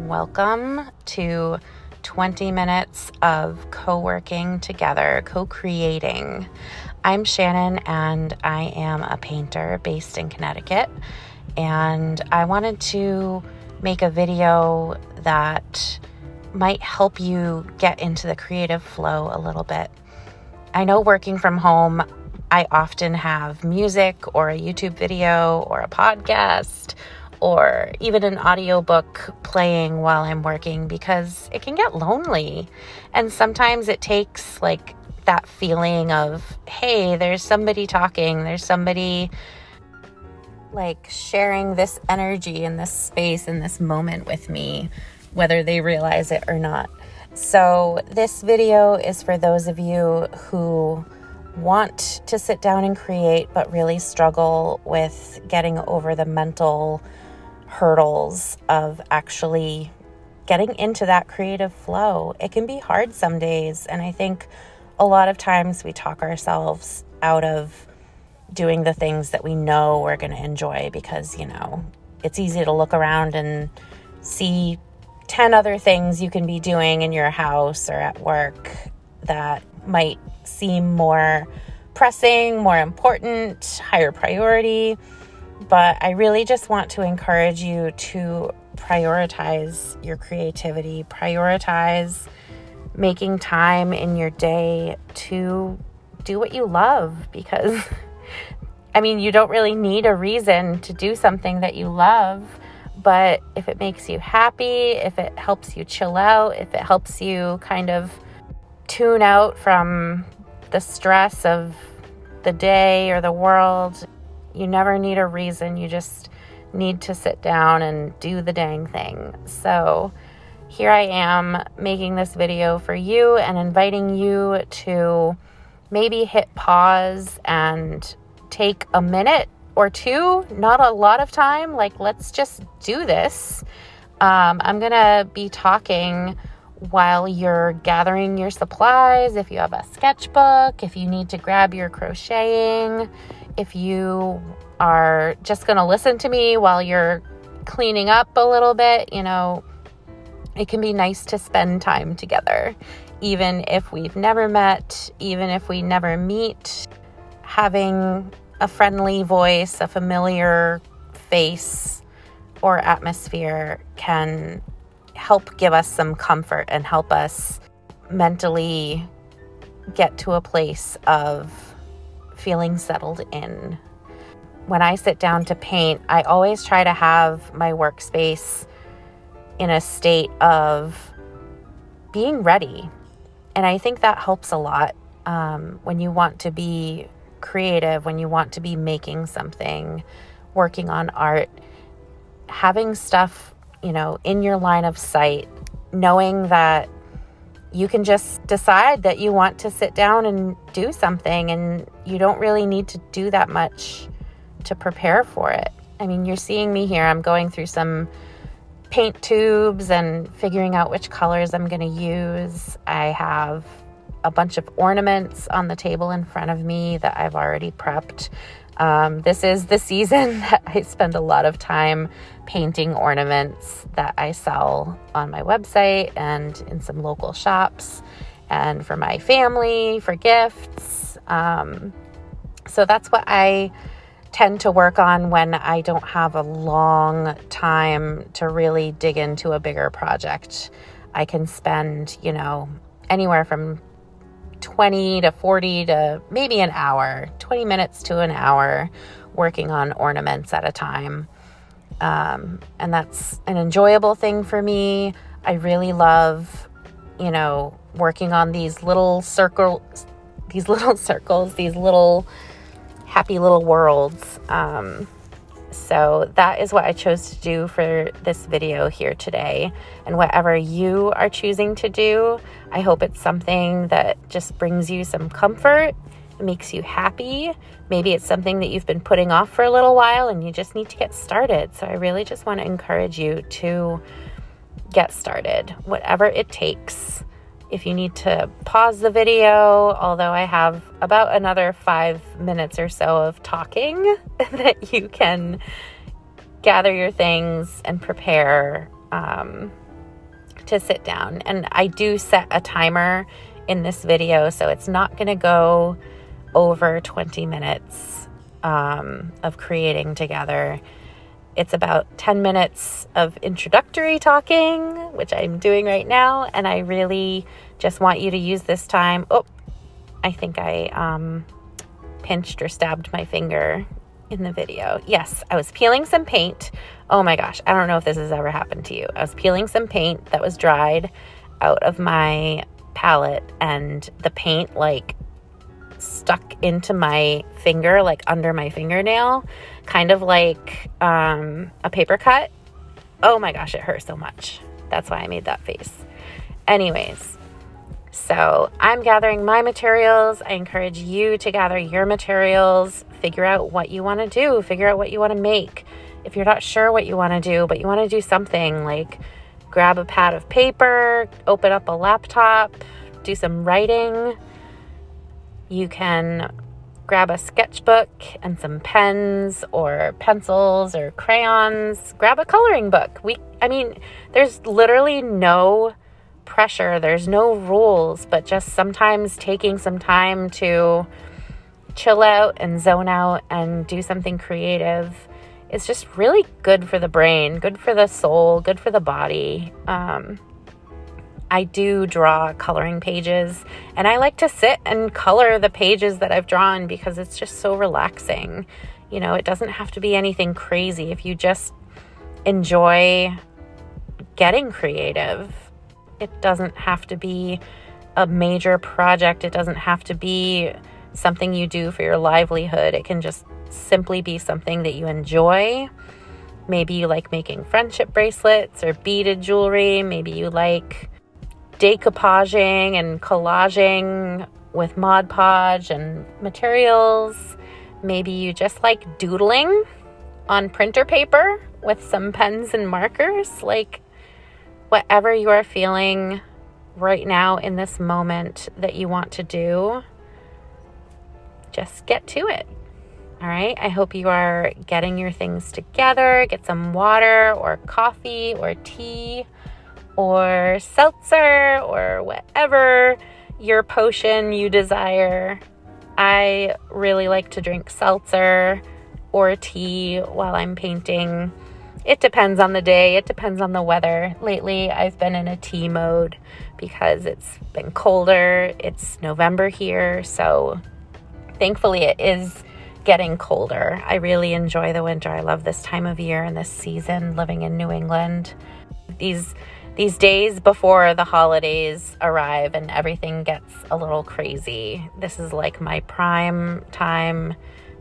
Welcome to 20 minutes of co-working together, co-creating. I'm Shannon and I am a painter based in Connecticut, and I wanted to make a video that might help you get into the creative flow a little bit. I know working from home, I often have music or a YouTube video or a podcast or even an audiobook playing while I'm working because it can get lonely. And sometimes it takes like that feeling of, hey, there's somebody talking, there's somebody like sharing this energy in this space in this moment with me, whether they realize it or not. So this video is for those of you who want to sit down and create, but really struggle with getting over the mental hurdles of actually getting into that creative flow. It can be hard some days, and I think a lot of times we talk ourselves out of doing the things that we know we're going to enjoy because, it's easy to look around and see 10 other things you can be doing in your house or at work that might seem more pressing, more important, higher priority. But I really just want to encourage you to prioritize your creativity, prioritize making time in your day to do what you love, because you don't really need a reason to do something that you love, but if it makes you happy, if it helps you chill out, if it helps you kind of tune out from the stress of the day or the world, you never need a reason. You just need to sit down and do the dang thing. So here I am making this video for you and inviting you to maybe hit pause and take a minute or two, not a lot of time. Let's just do this. I'm going to be talking while you're gathering your supplies. If you have a sketchbook, if you need to grab your crocheting, if you are just going to listen to me while you're cleaning up a little bit, it can be nice to spend time together. Even if we've never met, even if we never meet, having a friendly voice, a familiar face or atmosphere can help give us some comfort and help us mentally get to a place of feeling settled in. When I sit down to paint, I always try to have my workspace in a state of being ready. And I think that helps a lot when you want to be creative, when you want to be making something, working on art, having stuff, in your line of sight, knowing that you can just decide that you want to sit down and do something, and you don't really need to do that much to prepare for it. You're seeing me here. I'm going through some paint tubes and figuring out which colors I'm going to use. I have a bunch of ornaments on the table in front of me that I've already prepped. This is the season that I spend a lot of time painting ornaments that I sell on my website and in some local shops, and for my family, for gifts. So that's what I tend to work on when I don't have a long time to really dig into a bigger project. I can spend, anywhere from 20 to 40 to maybe an hour, 20 minutes to an hour working on ornaments at a time. And that's an enjoyable thing for me. I really love, working on these little these little happy little worlds. So that is what I chose to do for this video here today. And whatever you are choosing to do, I hope it's something that just brings you some comfort, makes you happy. Maybe it's something that you've been putting off for a little while and you just need to get started. So I really just want to encourage you to get started, whatever it takes. If you need to pause the video, although I have about another 5 minutes or so of talking that you can gather your things and prepare, to sit down. And I do set a timer in this video, so it's not going to go over 20 minutes of creating together. It's about 10 minutes of introductory talking, which I'm doing right now, and I really just want you to use this time. Oh, I think I pinched or stabbed my finger in the video. Yes, I was peeling some paint. Oh my gosh, I don't know if this has ever happened to you. I was peeling some paint that was dried out of my palette, and the paint like stuck into my finger, like under my fingernail, kind of like a paper cut. Oh my gosh, it hurt so much. That's why I made that face. Anyways, so I'm gathering my materials. I encourage you to gather your materials, figure out what you want to do, figure out what you want to make. If you're not sure what you want to do, but you want to do something, like grab a pad of paper, open up a laptop, do some writing. You can grab a sketchbook and some pens or pencils or crayons. Grab a coloring book. There's literally no pressure. There's no rules, but just sometimes taking some time to chill out and zone out and do something creative is just really good for the brain, good for the soul, good for the body. I do draw coloring pages, and I like to sit and color the pages that I've drawn because it's just so relaxing. You know, it doesn't have to be anything crazy. If you just enjoy getting creative, it doesn't have to be a major project. It doesn't have to be something you do for your livelihood. It can just simply be something that you enjoy. Maybe you like making friendship bracelets or beaded jewelry. Maybe you like decoupaging and collaging with Mod Podge and materials. Maybe you just like doodling on printer paper with some pens and markers. Like, whatever you are feeling right now in this moment that you want to do, just get to it. All right. I hope you are getting your things together. Get some water or coffee or tea or seltzer or whatever your potion you desire. I really like to drink seltzer or tea while I'm painting. It depends on the day. It depends on the weather. Lately, I've been in a tea mode because it's been colder. It's November here, so thankfully it is getting colder. I really enjoy the winter. I love this time of year and this season living in New England. These days before the holidays arrive and everything gets a little crazy, this is like my prime time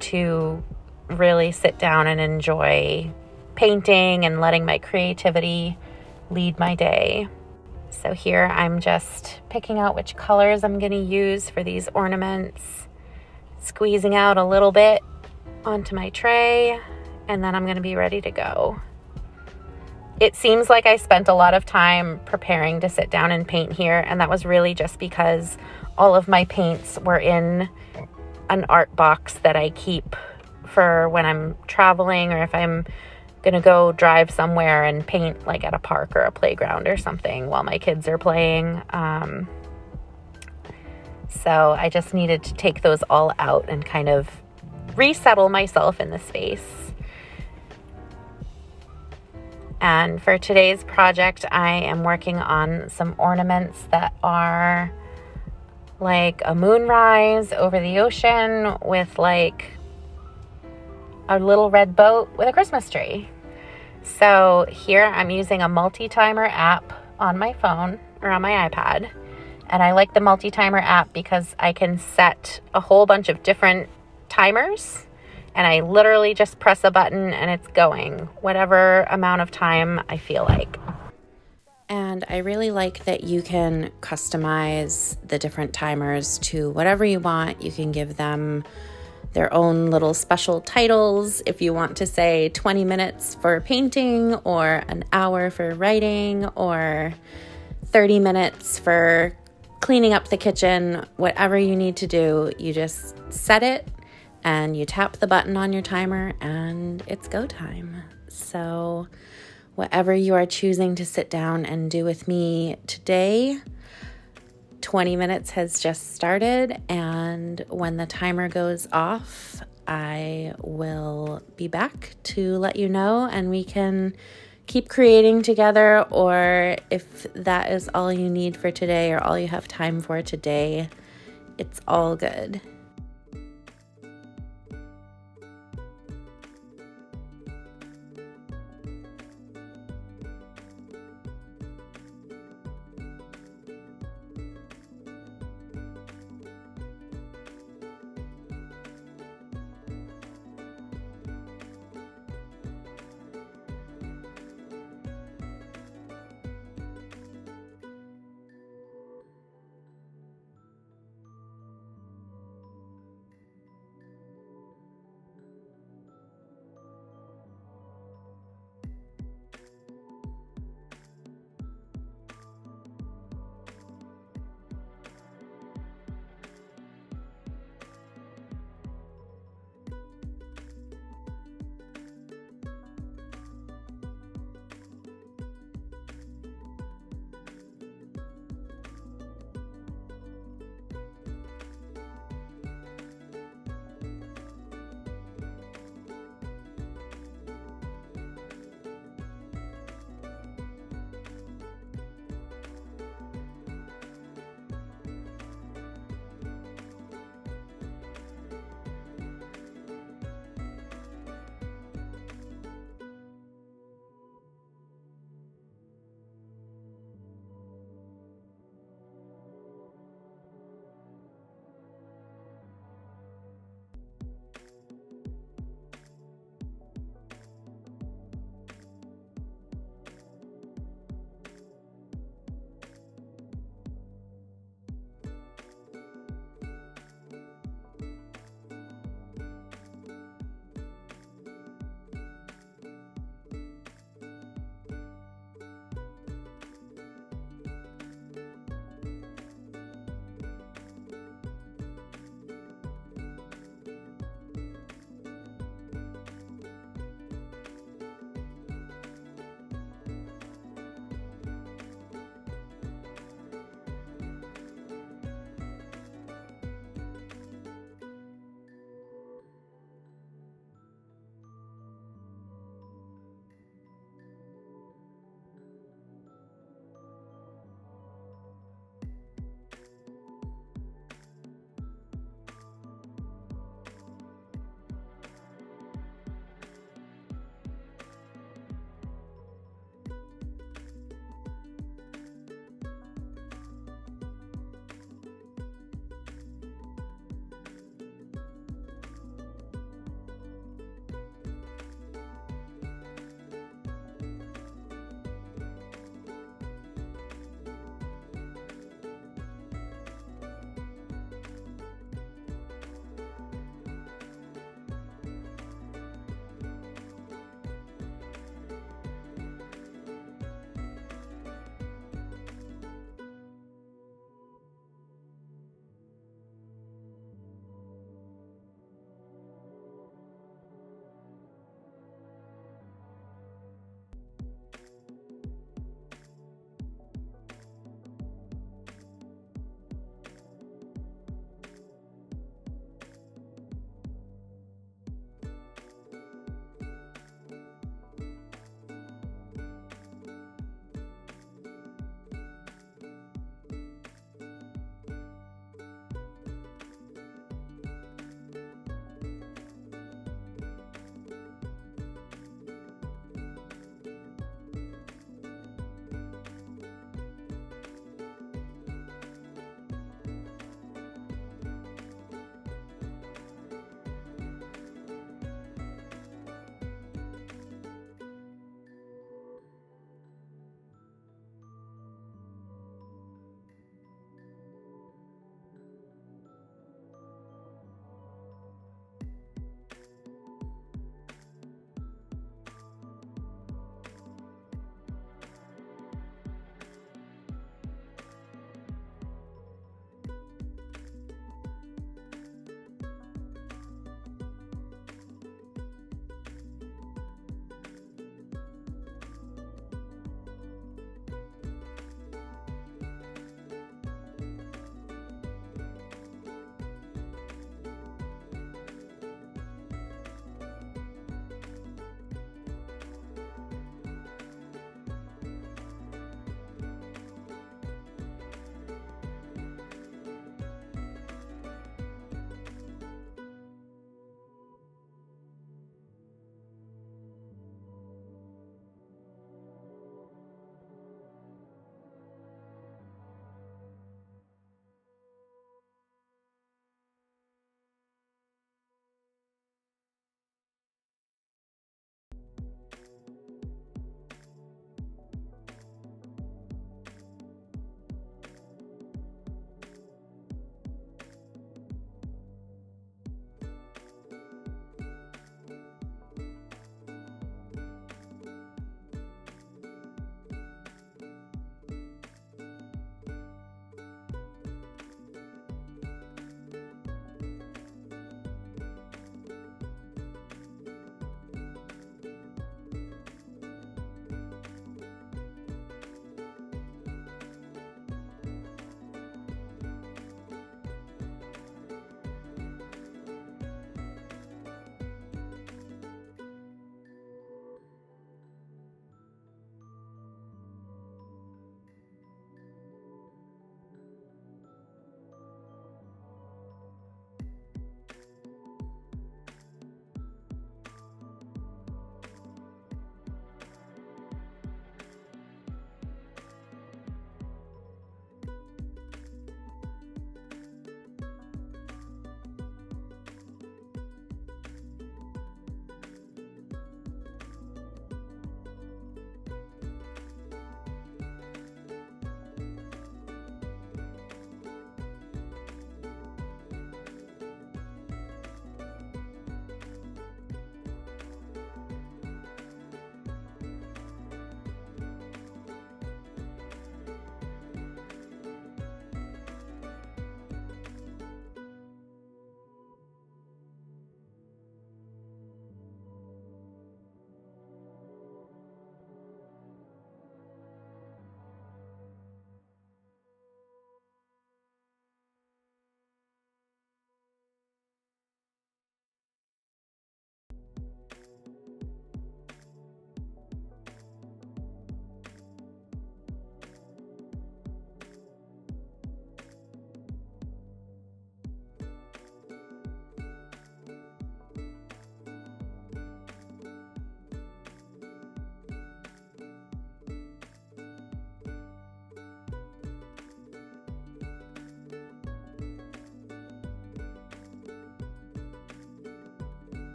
to really sit down and enjoy painting and letting my creativity lead my day. So here I'm just picking out which colors I'm going to use for these ornaments, squeezing out a little bit onto my tray, and then I'm going to be ready to go. It seems like I spent a lot of time preparing to sit down and paint here, and that was really just because all of my paints were in an art box that I keep for when I'm traveling or if I'm going to go drive somewhere and paint, like at a park or a playground or something while my kids are playing. So I just needed to take those all out and kind of resettle myself in the space. And for today's project, I am working on some ornaments that are like a moonrise over the ocean with like a little red boat with a Christmas tree. So here I'm using a multi-timer app on my phone or on my iPad. And I like the multi-timer app because I can set a whole bunch of different timers, and I literally just press a button and it's going whatever amount of time I feel like. And I really like that you can customize the different timers to whatever you want. You can give them their own little special titles if you want to say 20 minutes for painting or an hour for writing or 30 minutes for cleaning up the kitchen. Whatever you need to do, you just set it and you tap the button on your timer and it's go time. So whatever you are choosing to sit down and do with me today. 20 minutes has just started, and when the timer goes off, I will be back to let you know, and we can keep creating together, or if that is all you need for today or all you have time for today, it's all good.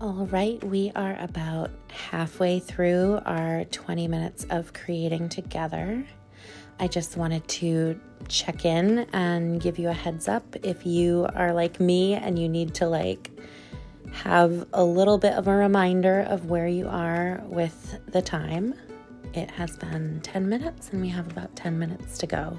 All right, we are about halfway through our 20 minutes of creating together. I just wanted to check in and give you a heads up if you are like me and you need to have a little bit of a reminder of where you are with the time. It has been 10 minutes and we have about 10 minutes to go.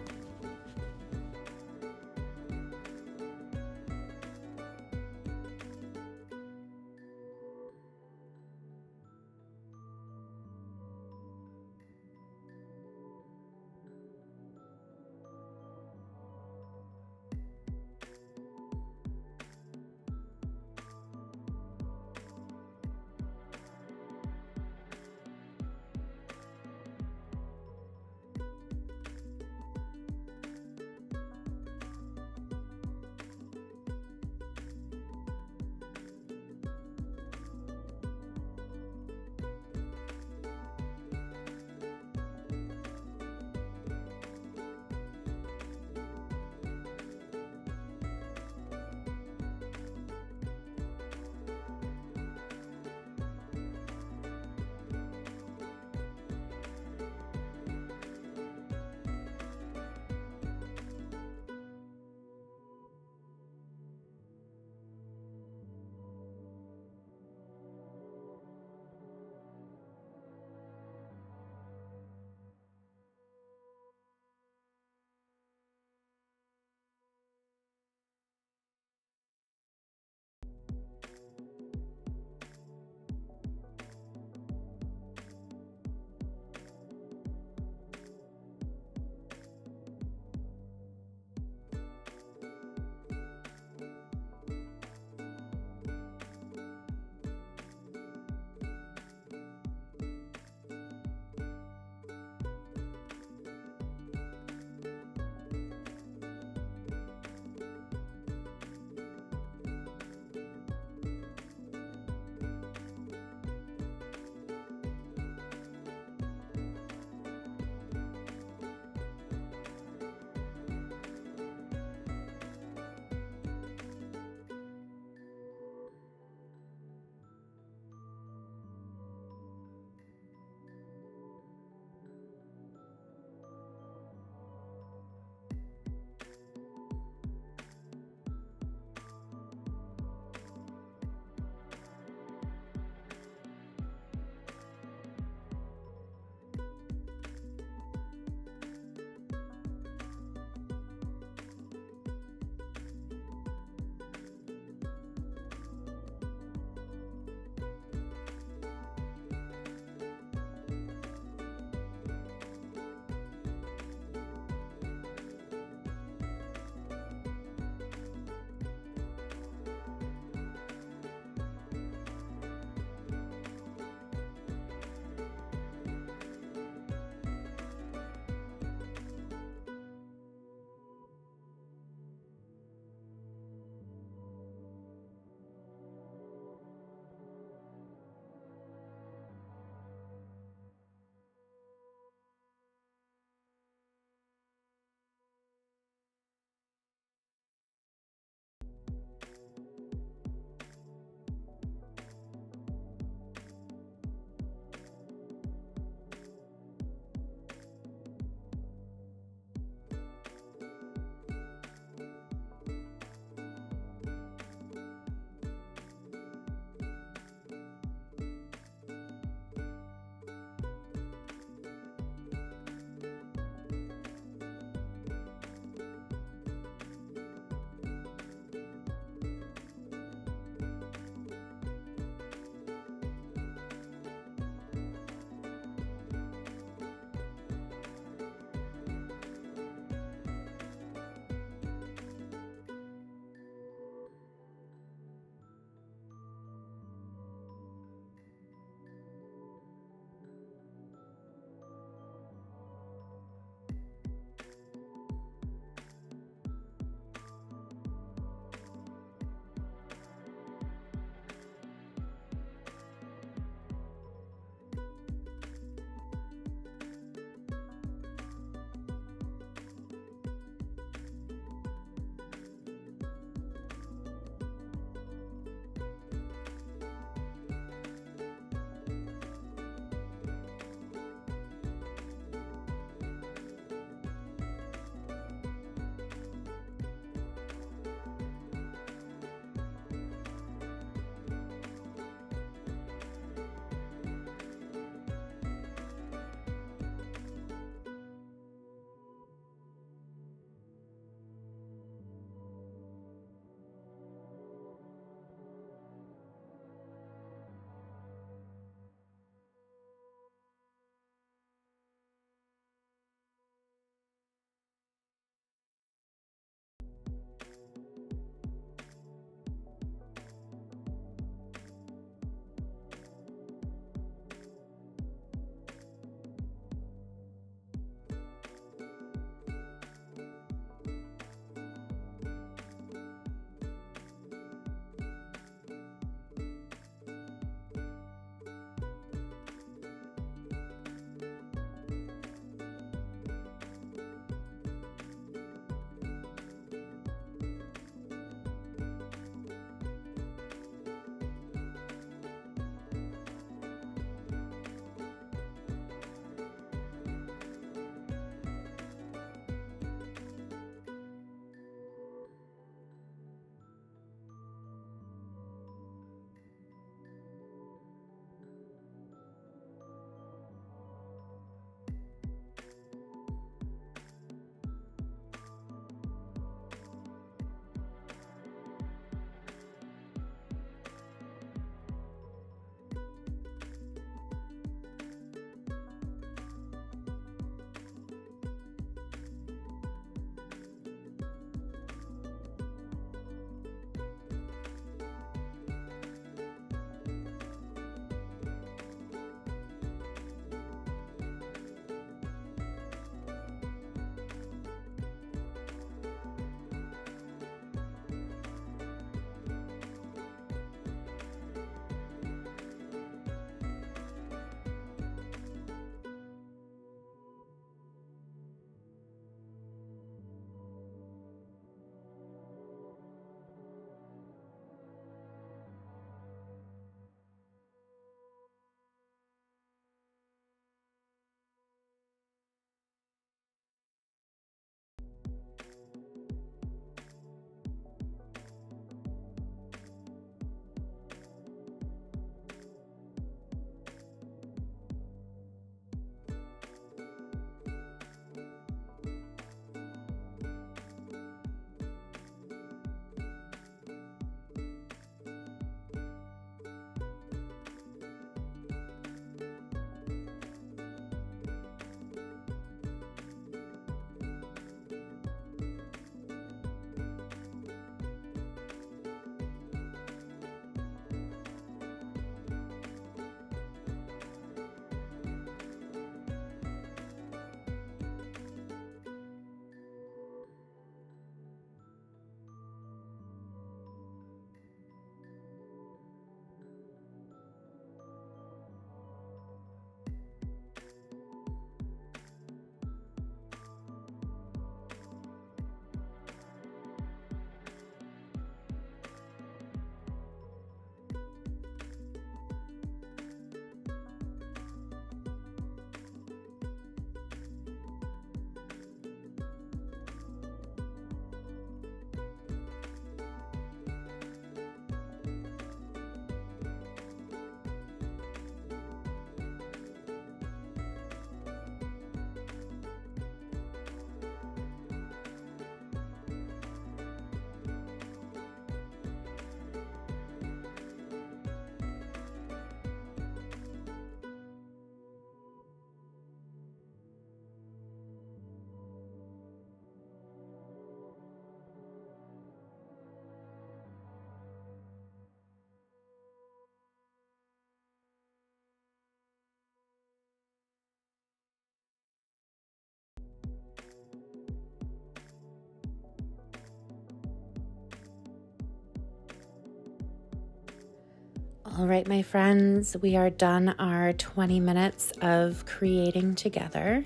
All right, my friends, we are done our 20 minutes of creating together.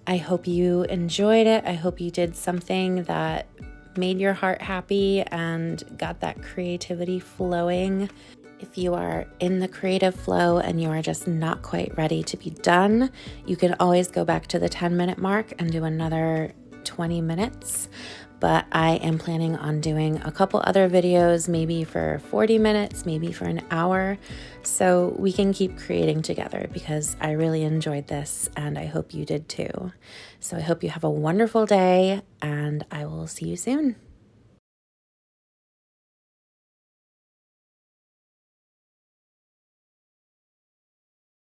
I hope you enjoyed it. I hope you did something that made your heart happy and got that creativity flowing. If you are in the creative flow and you are just not quite ready to be done, you can always go back to the 10-minute mark and do another 20 minutes. But I am planning on doing a couple other videos, maybe for 40 minutes, maybe for an hour, so we can keep creating together because I really enjoyed this and I hope you did too. So I hope you have a wonderful day and I will see you soon.